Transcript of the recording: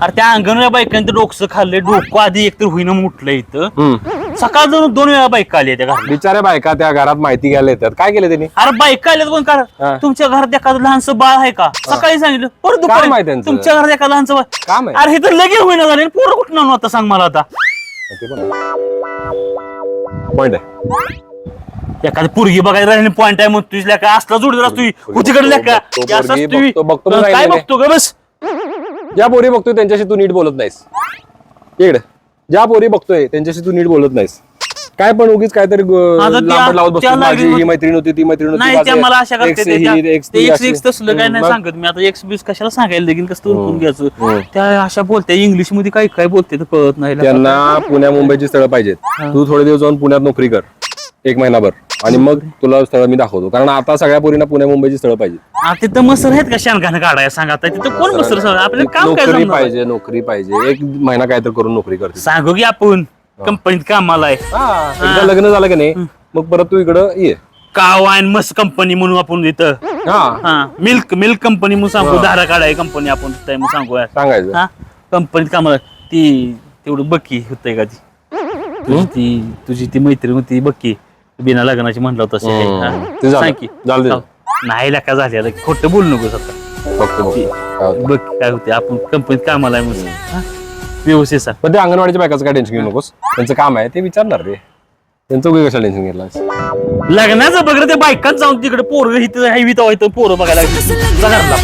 अरे त्या अंगणवाडी बायकांचं डोकं खाल्लंय, डोकं आधी एकतर होईना मुठलं इथं. सकाळ जाऊन 2 वेळा बायका आली त्या घरात. बिचाऱ्या बायका त्या घरात माहिती घ्यायला येतात. काय केलं त्यांनी? अरे बायका आल्यात पण हा. का तुमच्या घरात एखादं लहानसं बाळ आहे का? सकाळी सांगितलं परत काम आहे दुपारी त्यांचं. तुमच्या घरात एखादं लहानसं बाळ. काम आहे. अरे हे तर लगेच होईना झाले, पोरं कुठं आणू आता सांग मला आता. पॉइंट आहे. एखादी पोरगी बघायला राहिली पॉइंट आहे मग तुझ्या का असला जोडीदार असतो उतीकडे का बघतो काय काय बघतो ग बस. ज्या पोरी बघतोय त्यांच्याशी तू नीट बोलत नाहीस. इकडे ज्या पोरी बघतोय त्यांच्याशी तू नीट बोलत नाहीस. काय पण उगीच काहीतरी लांबड लावत बसतो. माझी ही मैत्रीण होती, ती मैत्रीण नाही त्या मला अशा करते होती. एक्स तसलं काय नाही सांगत मी आता. एक्स बीस कशाला सांगायला देखील कसं ओळखून घ्यायचं. त्या अशा बोलते इंग्लिश मध्ये काय काय बोलते तर कळत नाही. त्यांना पुण्या मुंबईची स्थळं पाहिजेत. तू थोडे दिवस जाऊन पुण्यात नोकरी कर 1 महिनाभर आणि मग तुला स्थळ मी दाखवतो. कारण आता सगळ्या पोरींना पुण्या मुंबईची स्थळं पाहिजे. तिथं मसर आहेत का शानखाने काढायला सांगा आता. तिथं कोण मसर आपल्याला काम काय नोकरी जमणार? पाहिजे, नोकरी पाहिजे. 1 महिना काय तर करून नोकरी करते. सांगू की आपण कंपनीत कामाला आहे. एकदा लग्न झालं की नाही मग परत तू इकडं ये. काव अँड मस कंपनी म्हणून आपण इथं मिल्क कंपनी म्हणून सांगू. धारा काढाय कंपनी आपण तिथं मग सांगू सांगायचं. हा कंपनीत कामाला ती तेवढं बक्की होतंय का तुझी ती मैत्रीण होती बक्की बिना लग्नाची म्हणलं होतं ते झालं. सांग की. झालं ते. नाही लका झाली खोटं बोलू नकोस आता. बघतो बघ काय होते आपण कंपनीत कामाला आहे म्हणून. हा? व्यवस्थित सांग. पण ते अंगणवाडीच्या बायकाचं काय टेन्शन घेऊ नकोस. त्यांचं काम आहे ते विचारणार रे. त्यांचं उगी कशाला टेन्शन घेतलं. लग्नाचं बघ रे ते बायकांत जाऊन तिकडे पोरं इथं पोरं बघायला लागली. जा घरात.